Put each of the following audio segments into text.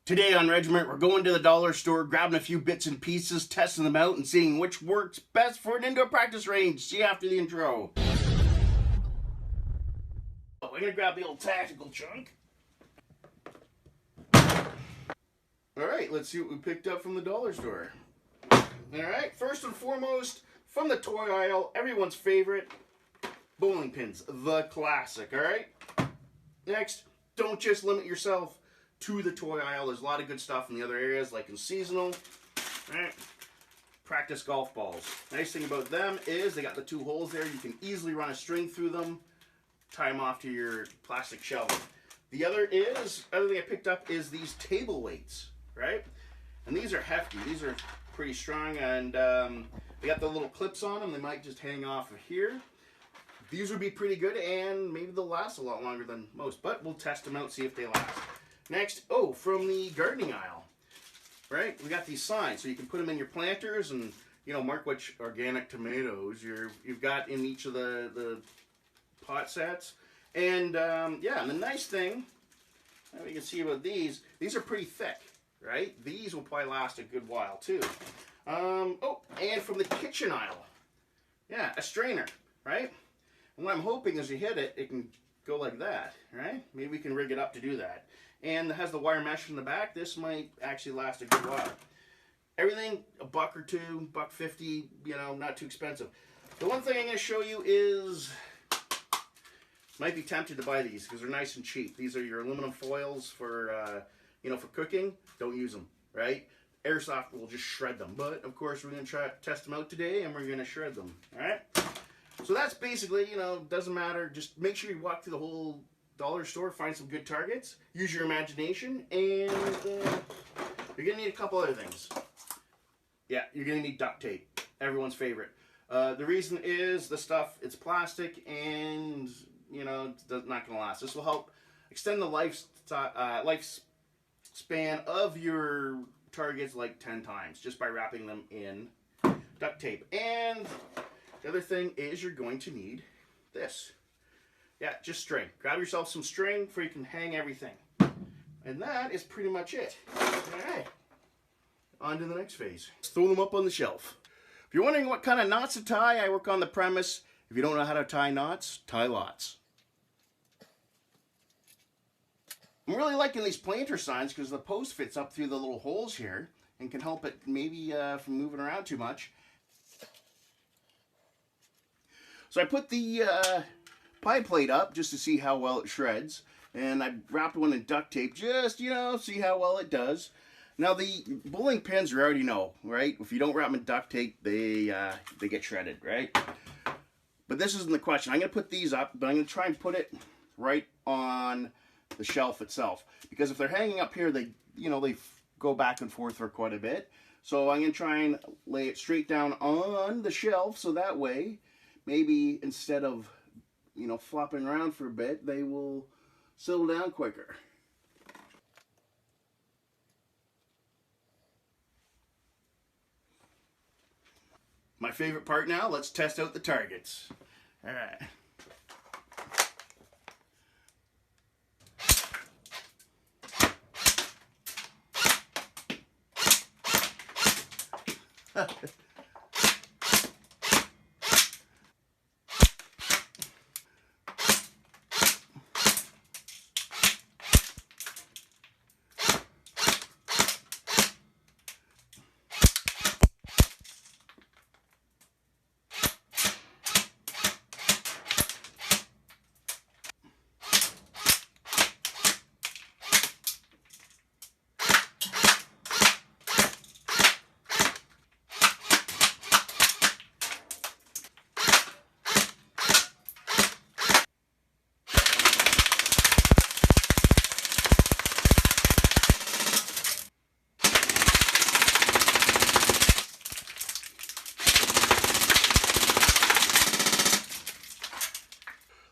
Today on Regiment, we're going to the dollar store, grabbing a few bits and pieces, testing them out, and seeing which works best for an indoor practice range. See you after the intro. We're going to grab the old tactical chunk. Alright, let's see what we picked up from the dollar store. Alright, first and foremost, from the toy aisle, everyone's favorite, bowling pins. The classic, alright? Next, don't just limit yourself to the toy aisle. There's a lot of good stuff in the other areas, like in seasonal. Right? Practice golf balls. Nice thing about them is they got the two holes there. You can easily run a string through them, tie them off to your plastic shelf. The other thing I picked up is these table weights, right? And these are hefty. These are pretty strong, and they got the little clips on them. They might just hang off of here. These would be pretty good, and maybe they'll last a lot longer than most, but we'll test them out, see if they last. Next, from the gardening aisle, right? We got these signs, so you can put them in your planters and, mark which organic tomatoes you've got in each of the pot sets. And, and the nice thing, you can see about these are pretty thick, right? These will probably last a good while, too. And from the kitchen aisle, a strainer, right? And what I'm hoping is you hit it, it can go like that, right? Maybe we can rig it up to do that. And it has the wire mesh in the back. This might actually last a good while. Everything $1 or $2, $1.50, not too expensive. The one thing I'm going to show you is, might be tempted to buy these because they're nice and cheap. These are your aluminum foils for, for cooking. Don't use them, right? Airsoft will just shred them. But, of course, we're going to try to test them out today, and we're going to shred them, all right? So that's basically, doesn't matter. Just make sure you walk through the whole dollar store, find some good targets, use your imagination, and you're going to need a couple other things. Yeah, you're going to need duct tape, everyone's favorite. The reason is the stuff, it's plastic, and, it's not going to last. This will help extend the lifespan of your targets like 10 times, just by wrapping them in duct tape. And the other thing is you're going to need this. Yeah, just string. Grab yourself some string before you can hang everything. And that is pretty much it. Alright. On to the next phase. Let's throw them up on the shelf. If you're wondering what kind of knots to tie, I work on the premise. If you don't know how to tie knots, tie lots. I'm really liking these planter signs because the post fits up through the little holes here and can help it maybe from moving around too much. So I put the pie plate up just to see how well it shreds, and I wrapped one in duct tape just, see how well it does. Now the bowling pins you already know, right? If you don't wrap them in duct tape, they get shredded, right? But this isn't the question. I'm going to put these up, but I'm going to try and put it right on the shelf itself, because if they're hanging up here, they go back and forth for quite a bit. So I'm going to try and lay it straight down on the shelf, so that way, maybe instead of flopping around for a bit, they will settle down quicker. My favorite part now, let's test out the targets. All right.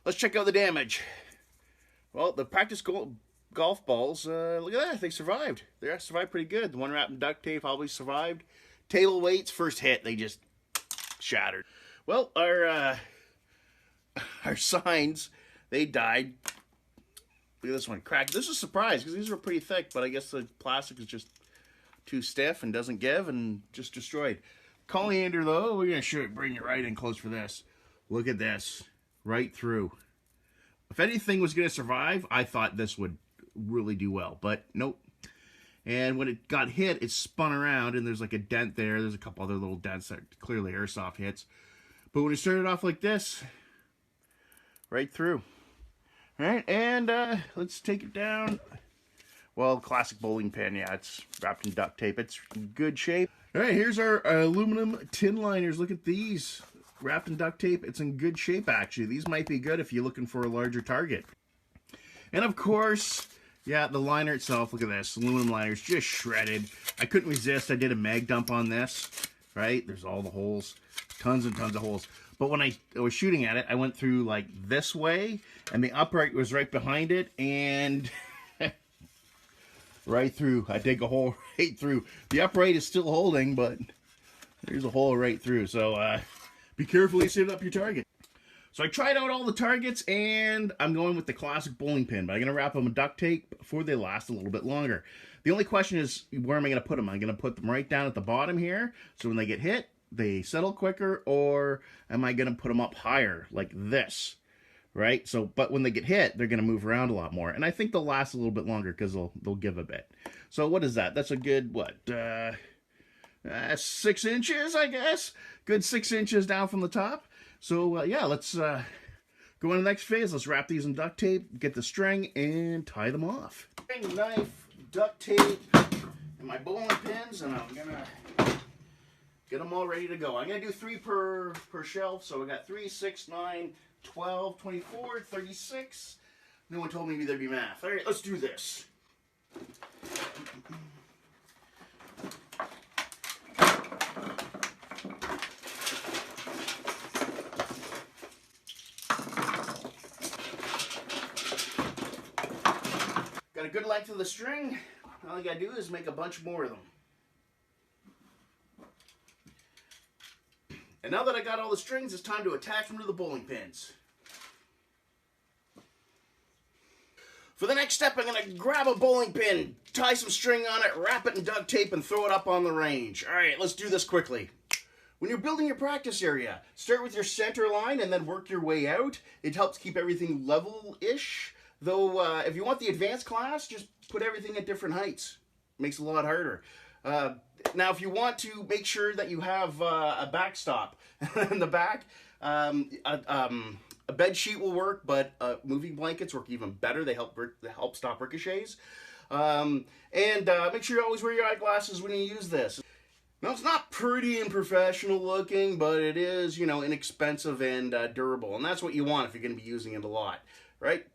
Let's check out the damage. Well, the practice golf balls, look at that, they survived. They survived pretty good. The one wrapped in duct tape probably survived. Table weights, first hit, they just shattered. Well, our signs, they died Look at this one, cracked. This is a surprise because these are pretty thick, but I guess the plastic is just too stiff and doesn't give and just destroyed. Coriander, though, we're gonna bring it right in close for this. Look at this, right through. If anything was gonna survive, I thought this would really do well, but nope. And when it got hit, it spun around, and there's like a dent there. There's a couple other little dents that clearly Airsoft hits. But when it started off like this, right through. All right, and let's take it down. Well, classic bowling pin, yeah, it's wrapped in duct tape. It's in good shape. All right, here's our aluminum tin liners. Look at these, wrapped in duct tape. It's in good shape, actually. These might be good if you're looking for a larger target. And of course, yeah, the liner itself, look at this, aluminum liners, just shredded. I couldn't resist. I did a mag dump on this, right? There's all the holes, tons and tons of holes. But when I was shooting at it, I went through like this way, and the upright was right behind it, and right through. I dig a hole right through. The upright is still holding, but there's a hole right through. So be careful you set up your target. So I tried out all the targets, and I'm going with the classic bowling pin, but I'm going to wrap them in duct tape before they last a little bit longer. The only question is, where am I going to put them? I'm going to put them right down at the bottom here, so when they get hit, they settle quicker, or am I going to put them up higher, like this, right? So, but when they get hit, they're going to move around a lot more, and I think they'll last a little bit longer because they'll give a bit. So what is that? That's a good, what, 6 inches, I guess? Good 6 inches down from the top. So, yeah, let's go on to the next phase. Let's wrap these in duct tape, get the string, and tie them off. Knife, duct tape, and my bowling pins, and I'm going to get them all ready to go. I'm going to do 3 per shelf, so we got 3, 6, 9, 12, 24, 36. No one told me there'd be math. All right, let's do this. Got a good length of the string. All you gotta do is make a bunch more of them. And now that I got all the strings, it's time to attach them to the bowling pins. For the next step, I'm going to grab a bowling pin, tie some string on it, wrap it in duct tape, and throw it up on the range. All right, let's do this quickly. When you're building your practice area, start with your center line and then work your way out. It helps keep everything level-ish. Though, if you want the advanced class, just put everything at different heights. Makes it a lot harder. Now, if you want to make sure that you have a backstop in the back, a bed sheet will work, but moving blankets work even better. They help stop ricochets. And make sure you always wear your eyeglasses when you use this. Now, it's not pretty and professional looking, but it is, you know, inexpensive and durable. And that's what you want if you're going to be using it a lot, right?